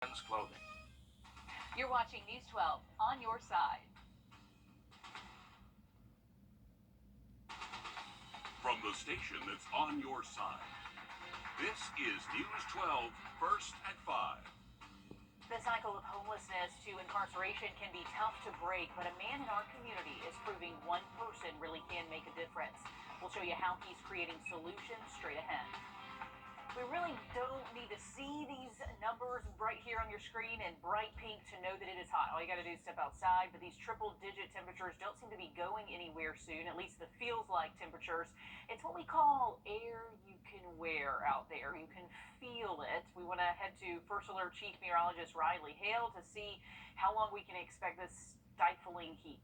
men's clothing. You're watching News 12 on your side. From the station that's on your side, this is News 12, first at 5. The cycle of homelessness to incarceration can be tough to break, but a man in our community is proving one person really can make a difference. We'll show you how he's creating solutions straight ahead. We really don't need to see these numbers right here on your screen in bright pink to know that it is hot. All you got to do is step outside, but these triple-digit temperatures don't seem to be going anywhere soon, at least the feels-like temperatures. It's what we call air you can wear out there. You can feel it. We want to head to First Alert Chief Meteorologist Riley Hale to see how long we can expect this stifling heat.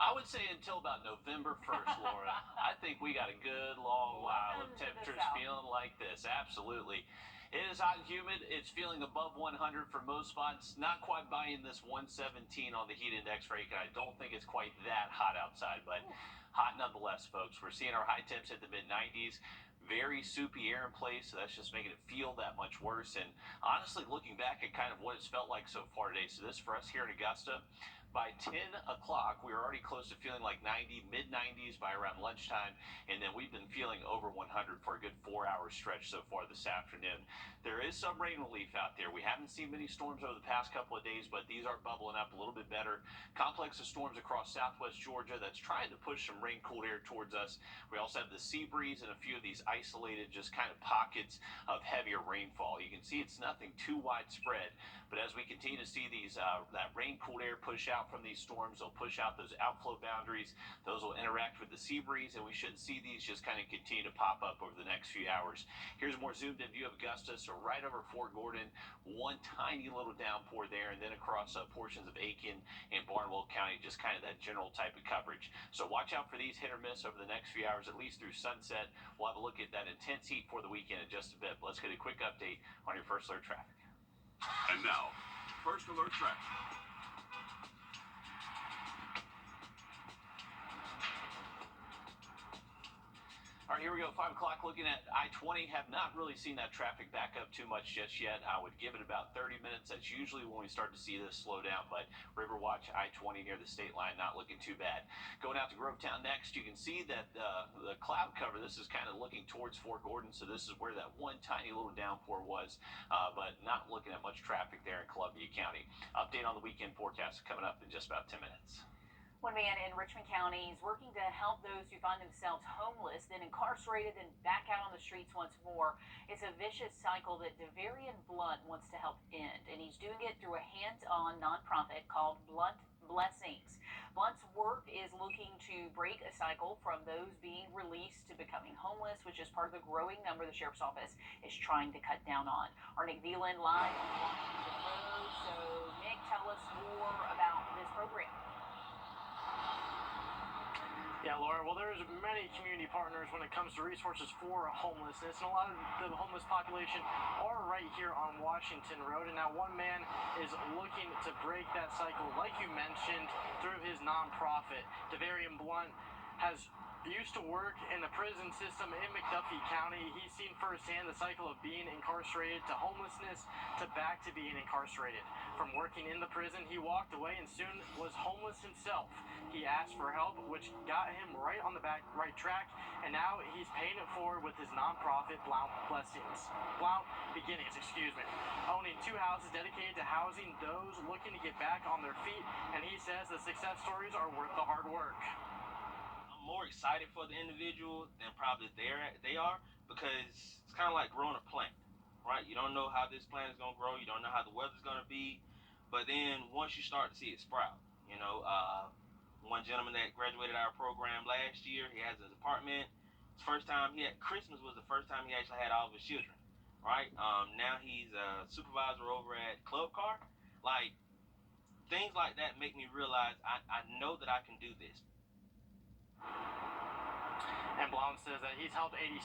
I would say until about November 1st, Laura. I think we got a good long while of temperatures feeling like this. Absolutely. It is hot and humid. It's feeling above 100 for most spots. Not quite buying this 117 on the heat index rate. I don't think it's quite that hot outside, but hot nonetheless, folks. We're seeing our high temps hit the mid-90s. Very soupy air in place, so that's just making it feel that much worse. And honestly, looking back at kind of what it's felt like so far today, so this for us here in Augusta, by 10 o'clock, we were already close to feeling like 90, mid-90s by around lunchtime, and then we've been feeling over 100 for a good 4-hour stretch so far this afternoon. There is some rain relief out there. We haven't seen many storms over the past couple of days, but these are bubbling up a little bit better. Complex of storms across southwest Georgia that's trying to push some rain-cooled air towards us. We also have the sea breeze and a few of these isolated just kind of pockets of heavier rainfall. You can see it's nothing too widespread, but as we continue to see these that rain-cooled air push out from these storms, they'll push out those outflow boundaries. Those will interact with the sea breeze, and we should see these just kind of continue to pop up over the next few hours. Here's a more zoomed in view of Augusta. So right over Fort Gordon, one tiny little downpour there, and then across portions of Aiken and Barnwell County, just kind of that general type of coverage. So watch out for these hit or miss over the next few hours, at least through sunset. We'll have a look at that intense heat for the weekend in just a bit. But let's get a quick update on your First Alert traffic. And now, First Alert traffic. All right, here we go, 5 o'clock, looking at I-20. Have not really seen that traffic back up too much just yet. I would give it about 30 minutes. That's usually when we start to see this slow down, but Riverwatch I-20 near the state line, not looking too bad. Going out to Grovetown next, you can see that the cloud cover, this is kind of looking towards Fort Gordon, so this is where that one tiny little downpour was, but not looking at much traffic there in Columbia County. Update on the weekend forecast coming up in just about 10 minutes. One man in Richmond County is working to help those who find themselves homeless, then incarcerated, then back out on the streets once more. It's a vicious cycle that Devarian Blunt wants to help end, and he's doing it through a hands-on nonprofit called Blunt Blessings. Blunt's work is looking to break a cycle from those being released to becoming homeless, which is part of the growing number the Sheriff's Office is trying to cut down on. Our Nick Veland live on Washington Road. So, Nick, tell us more about this program. Yeah, Laura, well, there's many community partners when it comes to resources for homelessness, and a lot of the homeless population are right here on Washington Road, and now one man is looking to break that cycle, like you mentioned, through his nonprofit. Devarian Blunt has used to work in the prison system in McDuffie County. He's seen firsthand the cycle of being incarcerated to homelessness to back to being incarcerated. From working in the prison, he walked away and soon was homeless himself. He asked for help, which got him right on the right track, and now he's paying it forward with his nonprofit, Blount Beginnings, owning 2 houses dedicated to housing those looking to get back on their feet, and he says the success stories are worth the hard work. I'm more excited for the individual than probably they are, because it's kind of like growing a plant, right? You don't know how this plant is going to grow. You don't know how the weather's going to be, but then once you start to see it sprout, one gentleman that graduated our program last year, he has his apartment. Christmas was the first time he actually had all of his children, right? Now he's a supervisor over at Club Car. Like, things like that make me realize I know that I can do this. And Blount says that he's helped 86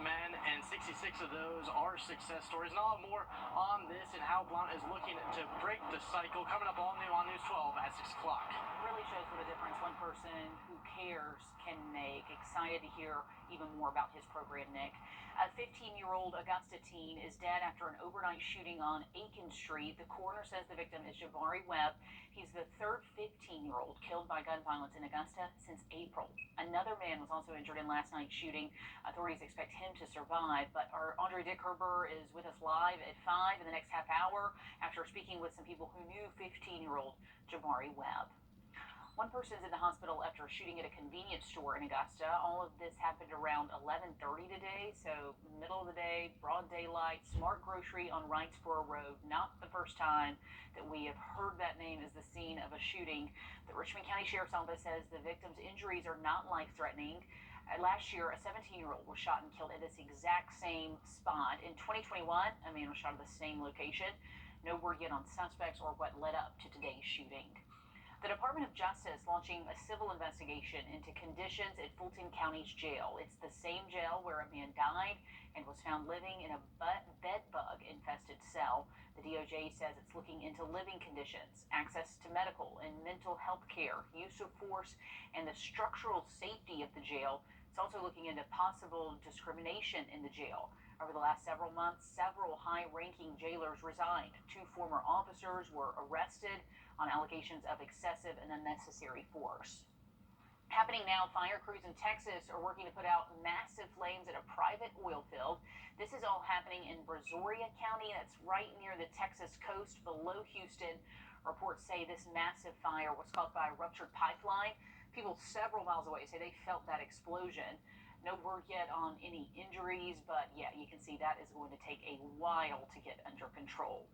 men, and 66 of those are success stories. And I'll have more on this and how Blount is looking to break the cycle coming up all new on News 12 at 6 o'clock. Really shows what a difference one person who cares can make. Excited to hear Even more about his program, Nick. A 15-year-old Augusta teen is dead after an overnight shooting on Aiken Street. The coroner says the victim is Jabari Webb. He's the third 15-year-old killed by gun violence in Augusta since April. Another man was also injured in last night's shooting. Authorities expect him to survive, but our Andre Dick-Herber is with us live at 5 in the next half hour after speaking with some people who knew 15-year-old Jabari Webb. One person's in the hospital after a shooting at a convenience store in Augusta. All of this happened around 11:30 today, so middle of the day, broad daylight, Smart Grocery on Wrightsboro Road. Not the first time that we have heard that name as the scene of a shooting. The Richmond County Sheriff's Office says the victim's injuries are not life-threatening. Last year, a 17-year-old was shot and killed at this exact same spot. In 2021, a man was shot at the same location. No word yet on suspects or what led up to today's shooting. The Department of Justice launching a civil investigation into conditions at Fulton County's jail. It's the same jail where a man died and was found living in a bed bug infested cell. The DOJ says it's looking into living conditions, access to medical and mental health care, use of force, and the structural safety of the jail. It's also looking into possible discrimination in the jail. Over the last several months, several high-ranking jailers resigned. 2 former officers were arrested on allegations of excessive and unnecessary force. Happening now, fire crews in Texas are working to put out massive flames at a private oil field. This is all happening in Brazoria County. That's right near the Texas coast below Houston. Reports say this massive fire was caused by a ruptured pipeline. People several miles away say they felt that explosion. No word yet on any injuries, but yeah, you can see that is going to take a while to get under control.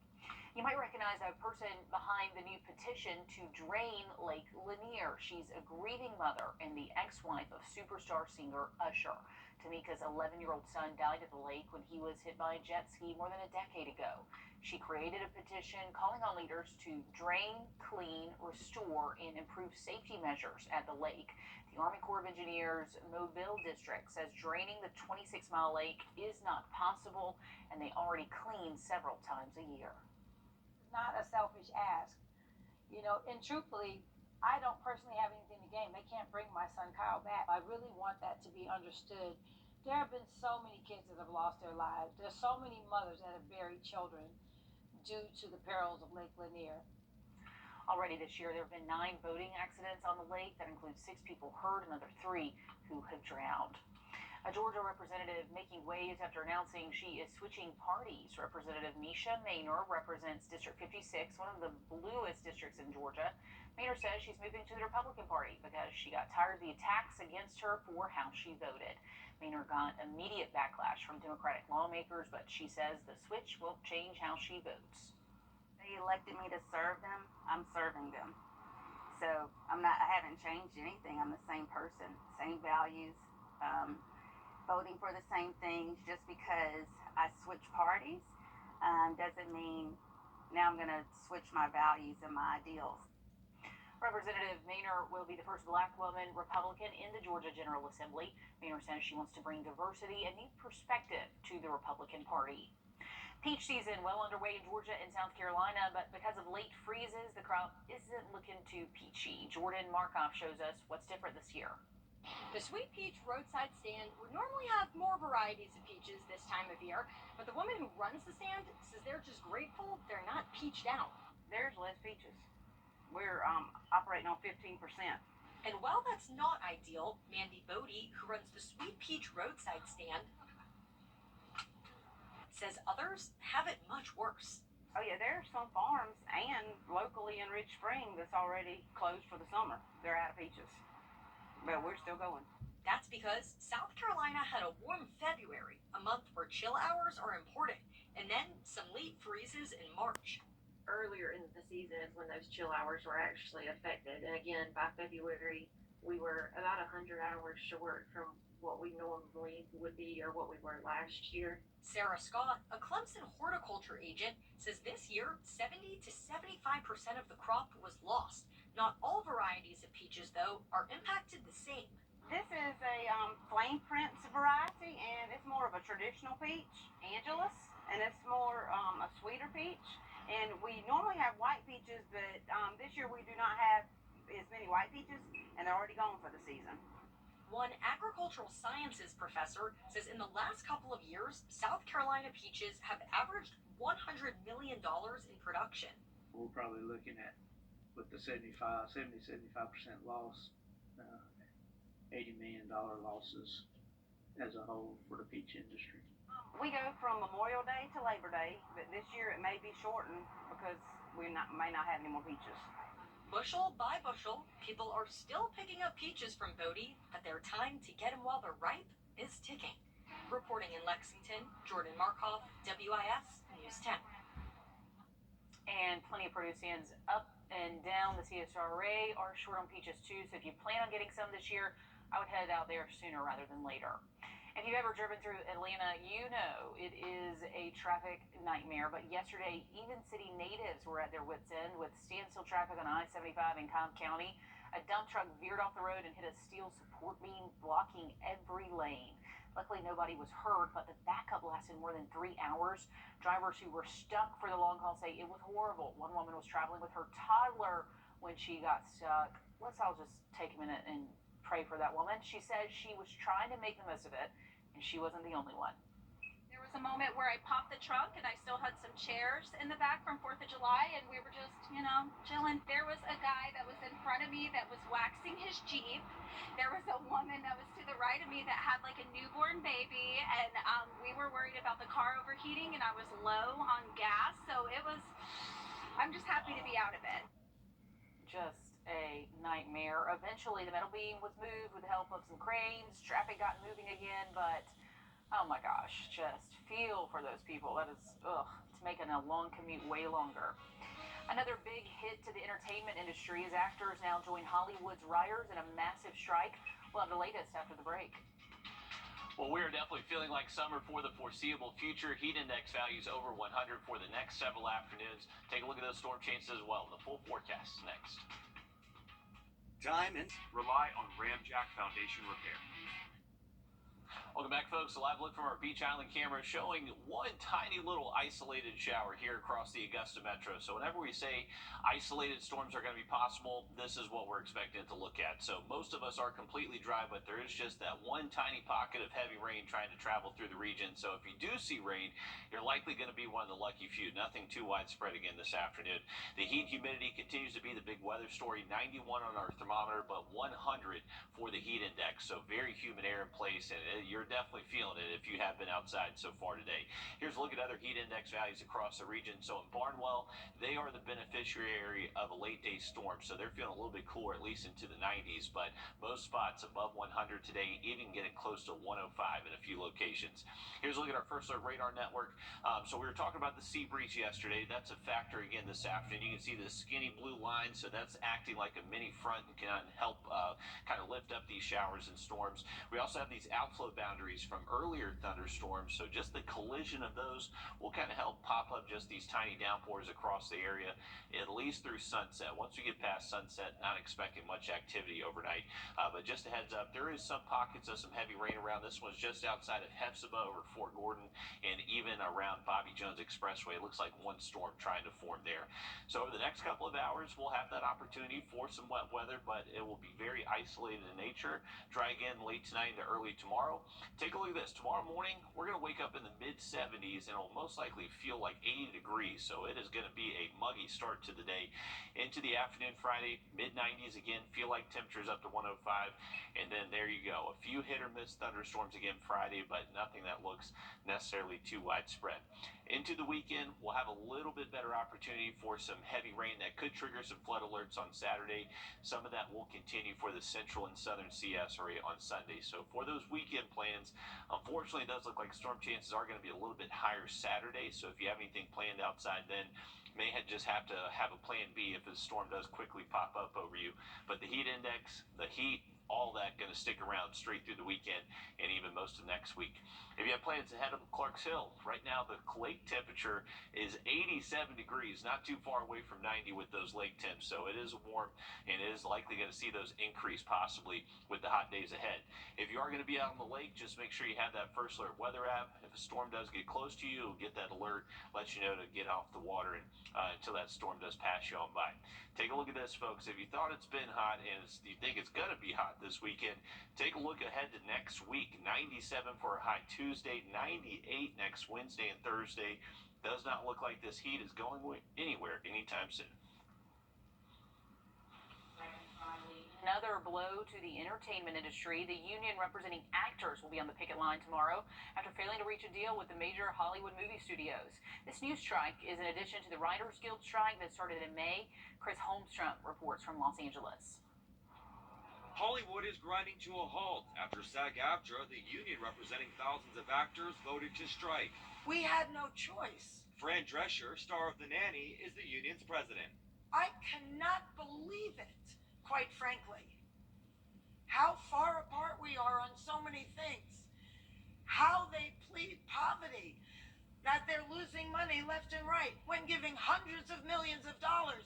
You might recognize a person behind the new petition to drain Lake Lanier. She's a grieving mother and the ex-wife of superstar singer Usher. Tamika's 11-year-old son died at the lake when he was hit by a jet ski more than a decade ago. She created a petition calling on leaders to drain, clean, restore, and improve safety measures at the lake. The Army Corps of Engineers Mobile District says draining the 26-mile lake is not possible, and they already clean several times a year. Not a selfish ask, and truthfully, I don't personally have anything to gain. They can't bring my son Kyle back. I really want that to be understood. There have been so many kids that have lost their lives. There's so many mothers that have buried children due to the perils of Lake Lanier. Already this year, there have been 9 boating accidents on the lake. That includes 6 people hurt, another 3 who have drowned. A Georgia representative making waves after announcing she is switching parties. Representative Misha Maynor represents District 56, one of the bluest districts in Georgia. Maynor says she's moving to the Republican Party because she got tired of the attacks against her for how she voted. Maynor got immediate backlash from Democratic lawmakers, but she says the switch won't change how she votes. They elected me to serve them. I'm serving them. So I haven't changed anything. I'm the same person, same values. Voting for the same things. Just because I switch parties doesn't mean now I'm going to switch my values and my ideals. Representative Maynor will be the first Black woman Republican in the Georgia General Assembly. Maynor says she wants to bring diversity and new perspective to the Republican Party. Peach season well underway in Georgia and South Carolina, but because of late freezes, the crop isn't looking too peachy. Jordan Markoff shows us what's different this year. The Sweet Peach roadside stand would normally have more varieties of peaches this time of year, but the woman who runs the stand says they're just grateful they're not peached out. There's less peaches. We're operating on 15%. And while that's not ideal, Mandy Bodie, who runs the Sweet Peach roadside stand, says others have it much worse. Oh yeah, there are some farms and locally in Rich Spring that's already closed for the summer. They're out of peaches. But we're still going. That's because South Carolina had a warm February, a month where chill hours are important, and then some late freezes in March. Earlier in the season is when those chill hours were actually affected. And again, by February, we were about 100 hours short from what we normally would be or what we were last year. Sarah Scott, a Clemson horticulture agent, says this year 70 to 75% of the crop was lost. Not all varieties of peaches, though, are impacted the same. This is a flame prince variety, and it's more of a traditional peach, Angelus, and it's more a sweeter peach. And we normally have white peaches, but this year we do not have as many white peaches, and they're already gone for the season. One agricultural sciences professor says in the last couple of years, South Carolina peaches have averaged $100 million in production. We're probably looking at, with the 75% loss, $80 million losses as a whole for the peach industry. We go from Memorial Day to Labor Day, but this year it may be shortened because we may not have any more peaches. Bushel by bushel, people are still picking up peaches from Bodie, but their time to get them while they're ripe is ticking. Reporting in Lexington, Jordan Markoff, WIS News 10. And plenty of producians up and down the CSRA are short on peaches too, so if you plan on getting some this year, I would head out there sooner rather than later. If you've ever driven through Atlanta, you know it is a traffic nightmare. But yesterday, even city natives were at their wits' end with standstill traffic on I-75 in Cobb County. A dump truck veered off the road and hit a steel support beam, blocking every lane. Luckily, nobody was hurt, but the backup lasted more than 3 hours. Drivers who were stuck for the long haul say it was horrible. One woman was traveling with her toddler when she got stuck. Let's all just take a minute and pray for that woman. She says she was trying to make the most of it, and she wasn't the only one. There was a moment where I popped the trunk and I still had some chairs in the back from 4th of July, and we were just, chilling. There was a guy that was in front of me that was waxing his Jeep. There was a woman that was to the right of me that had like a newborn baby, and we were worried about the car overheating, and I was low on gas, so I'm just happy to be out of it. Just a nightmare. Eventually, the metal beam was moved with the help of some cranes. Traffic got moving again, but oh my gosh, just feel for those people. That is, it's making a long commute way longer. Another big hit to the entertainment industry is actors now join Hollywood's writers in a massive strike. We'll have the latest after the break. Well, we are definitely feeling like summer for the foreseeable future. Heat index values over 100 for the next several afternoons. Take a look at those storm chances as well. The full forecast next. Diamonds rely on Ramjack Foundation Repair. Welcome back, folks. A live look from our Beach Island camera showing one tiny little isolated shower here across the Augusta Metro. So whenever we say isolated storms are going to be possible, this is what we're expecting to look at. So most of us are completely dry, but there is just that one tiny pocket of heavy rain trying to travel through the region. So if you do see rain, you're likely going to be one of the lucky few. Nothing too widespread again this afternoon. The heat humidity continues to be the big weather story. 91 on our thermometer, but 100 for the heat index. So very humid air in place, and you're definitely feeling it if you have been outside so far today. Here's a look at other heat index values across the region. So in Barnwell, they are the beneficiary of a late day storm, so they're feeling a little bit cooler, at least into the 90s, but most spots above 100 today, even getting close to 105 in a few locations. Here's a look at our first alert radar network. So we were talking about the sea breeze yesterday. That's a factor again this afternoon. You can see the skinny blue line, so that's acting like a mini front and can help kind of lift up these showers and storms. We also have these outflow boundaries from earlier thunderstorms, so just the collision of those will kind of help pop up just these tiny downpours across the area, at least through sunset. Once we get past sunset, not expecting much activity overnight, but just a heads up, there is some pockets of some heavy rain around. This one's just outside of Hephzibah over Fort Gordon, and even around Bobby Jones Expressway. It looks like one storm trying to form there. So over the next couple of hours, we'll have that opportunity for some wet weather, but it will be very isolated in nature. Dry again late tonight into early tomorrow. Take a look at this. Tomorrow morning, we're going to wake up in the mid-70s, and it'll most likely feel like 80 degrees. So it is going to be a muggy start to the day. Into the afternoon Friday, mid-90s again, feel like temperatures up to 105. And then there you go. A few hit or miss thunderstorms again Friday, but nothing that looks necessarily too widespread. Into the weekend, we'll have a little bit better opportunity for some heavy rain that could trigger some flood alerts on Saturday. Some of that will continue for the central and southern CS area on Sunday. So for those weekend plans, unfortunately, it does look like storm chances are going to be a little bit higher Saturday. So if you have anything planned outside, then may just have to have a plan B if a storm does quickly pop up over you. But the heat index, the heat, all that going to stick around straight through the weekend and even most of next week. If you have plans ahead of Clarks Hill, right now the lake temperature is 87 degrees, not too far away from 90 with those lake temps. So it is warm, and it is likely going to see those increase possibly with the hot days ahead. If you are going to be out on the lake, just make sure you have that First Alert weather app. If a storm does get close to you, get that alert, let you know to get off the water and until that storm does pass you on by. Take a look at this, folks. If you thought it's been hot and you think it's going to be hot this weekend. Take a look ahead to next week. 97 for a high Tuesday, 98 next Wednesday and Thursday. Does not look like this heat is going anywhere anytime soon. Another blow to the entertainment industry. The union representing actors will be on the picket line tomorrow after failing to reach a deal with the major Hollywood movie studios. This new strike is in addition to the Writers Guild strike that started in May. Chris Holmstrom reports from Los Angeles. Hollywood is grinding to a halt after SAG-AFTRA, the union representing thousands of actors, voted to strike. We had no choice. Fran Drescher, star of The Nanny, is the union's president. I cannot believe it, quite frankly. How far apart we are on so many things. How they plead poverty, that they're losing money left and right when giving hundreds of millions of dollars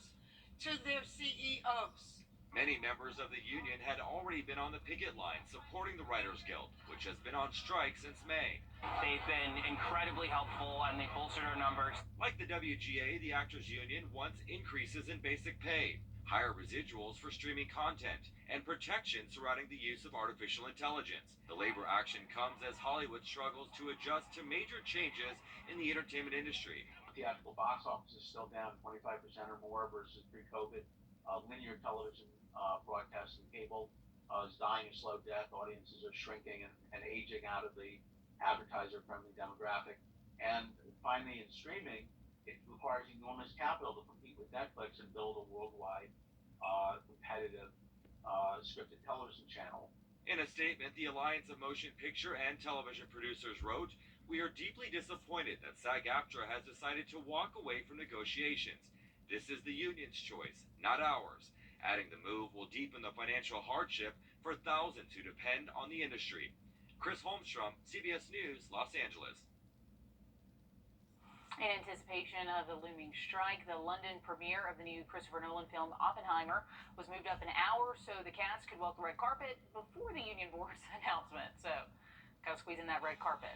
to their CEOs. Many members of the union had already been on the picket line supporting the Writers Guild, which has been on strike since May. They've been incredibly helpful and they bolstered our numbers. Like the WGA, the Actors Union wants increases in basic pay, higher residuals for streaming content, and protection surrounding the use of artificial intelligence. The labor action comes as Hollywood struggles to adjust to major changes in the entertainment industry. Theatrical box office is still down 25% or more versus pre-COVID. Linear television, broadcast and cable is dying a slow death. Audiences are shrinking and aging out of the advertiser-friendly demographic. And finally, in streaming, it requires enormous capital to compete with Netflix and build a worldwide competitive scripted television channel. In a statement, the Alliance of Motion Picture and Television Producers wrote, "We are deeply disappointed that SAG-AFTRA has decided to walk away from negotiations. This is the union's choice, not ours," adding the move will deepen the financial hardship for thousands who depend on the industry. Chris Holmstrom, CBS News, Los Angeles. In anticipation of the looming strike, the London premiere of the new Christopher Nolan film Oppenheimer was moved up an hour so the cast could walk the red carpet before the union board's announcement. So, gotta squeeze in that red carpet.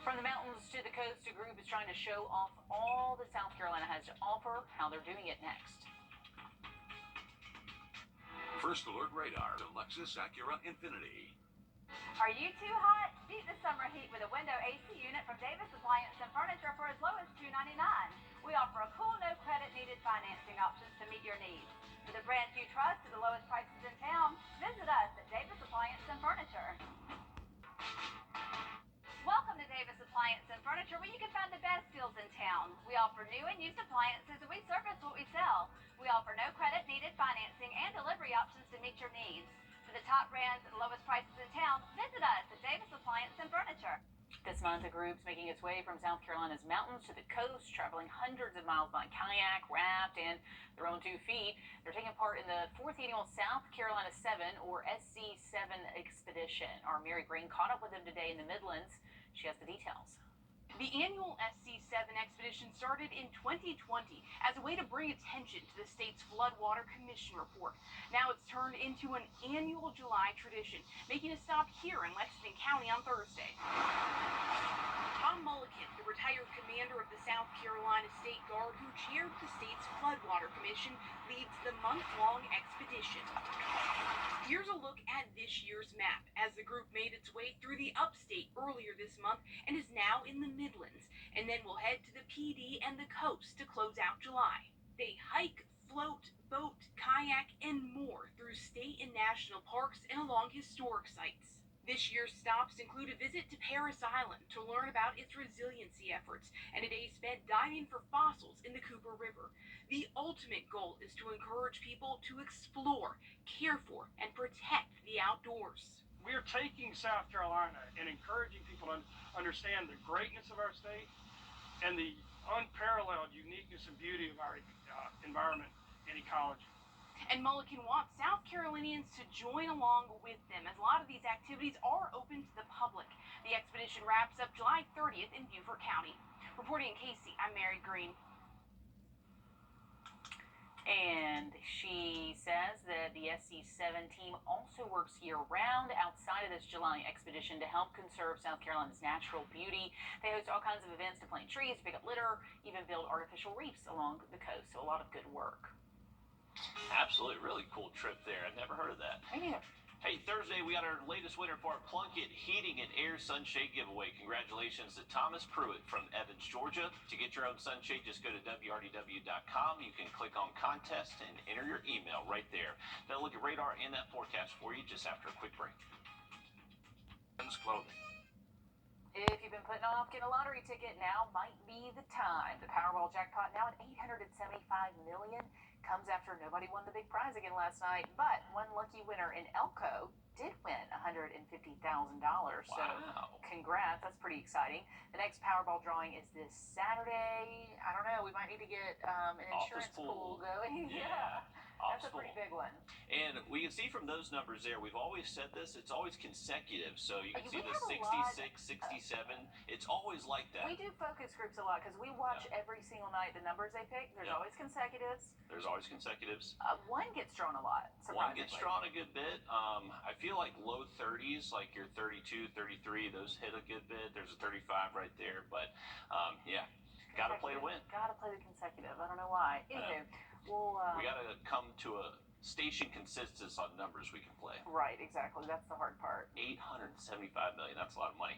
From the mountains to the coast, a group is trying to show off all that South Carolina has to offer, how they're doing it next. First Alert Radar to Lexus Acura Infinity. Are you too hot? Beat the summer heat with a window AC unit from Davis Appliance and Furniture for as low as $299. We offer a cool, no credit needed financing options to meet your needs. With a brand new truss to the lowest prices in town, visit us at Davis Appliance and Furniture. Welcome to Davis Appliance and Furniture, where you can find the best deals in town. We offer new and used appliances, and we service what we sell. We offer no credit needed financing and delivery options to meet your needs. For the top brands and lowest prices in town, visit us at Davis Appliance and Furniture. This month, a group's making its way from South Carolina's mountains to the coast, traveling hundreds of miles by kayak, raft, and their own 2 feet. They're taking part in the 4th annual South Carolina 7, or SC7 expedition. Our Mary Green caught up with them today in the Midlands. She has the details. The annual SC7 expedition started in 2020 as a way to bring attention to the state's Floodwater Commission report. Now it's turned into an annual July tradition, making a stop here in Lexington County on Thursday. Tom Mulliken, the retired commander of the South Carolina State Guard who chaired the state's Floodwater Commission, leads the month-long expedition. Here's a look at this year's map as the group made its way through the upstate earlier this month and is now in the Midlands, and then we'll head to the PD and the coast to close out July. They hike, float, boat, kayak, and more through state and national parks and along historic sites. This year's stops include a visit to Parris Island to learn about its resiliency efforts and a day spent diving for fossils in the Cooper River. The ultimate goal is to encourage people to explore, care for, and protect the outdoors. We're taking South Carolina and encouraging people to understand the greatness of our state and the unparalleled uniqueness and beauty of our environment and ecology. And Mulliken wants South Carolinians to join along with them, as a lot of these activities are open to the public. The expedition wraps up July 30th in Beaufort County. Reporting in Casey, I'm Mary Green. And she says that the SC7 team also works year-round outside of this July expedition to help conserve South Carolina's natural beauty. They host all kinds of events to plant trees, pick up litter, even build artificial reefs along the coast. So a lot of good work. Absolutely, really cool trip there. I've never heard of that. Me neither. Hey, Thursday, we got our latest winner for our Plunkett Heating and Air Sunshade giveaway. Congratulations to Thomas Pruitt from Evans, Georgia. To get your own sunshade, just go to wrdw.com. You can click on contest and enter your email right there. Now look at radar and that forecast for you just after a quick break. Clothing. If you've been putting off getting a lottery ticket, now might be the time. The Powerball jackpot, now at $875 million, comes after nobody won the big prize again last night. But one lucky winner in Elko did win $150,000. So congrats, that's pretty exciting. The next Powerball drawing is this Saturday. I don't know, we might need to get an insurance pool going. Yeah. That's a pretty big one. And we can see from those numbers there, we've always said this, it's always consecutive. So you can see the have a 66, 67. It's always like that. We do focus groups a lot because we watch every single night the numbers they pick. There's always consecutives. There's always consecutives. One gets drawn a lot, One gets drawn a good bit. I feel like low 30s, like your 32, 33, those hit a good bit. There's a 35 right there. But, yeah, got to play to win. Got to play the consecutive. I don't know why. Anyway, we got to come to a station consensus on numbers we can play. Right, exactly. That's the hard part. $875 million. That's a lot of money.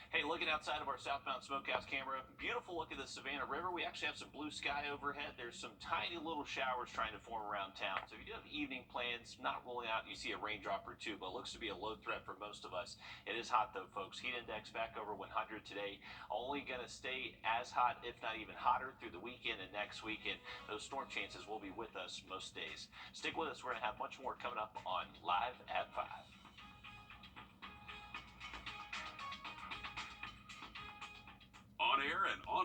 Hey, looking outside of our southbound smokehouse camera, beautiful look at the Savannah River. We actually have some blue sky overhead. There's some tiny little showers trying to form around town. So if you do have evening plans, not ruling out you see a raindrop or two, but it looks to be a low threat for most of us. It is hot though, folks. Heat index back over 100 today. Only going to stay as hot, if not even hotter, through the weekend and next weekend. Those storm chances will be with us most days. Stick with us. We're going to have much more coming up on Live at 5. On air and on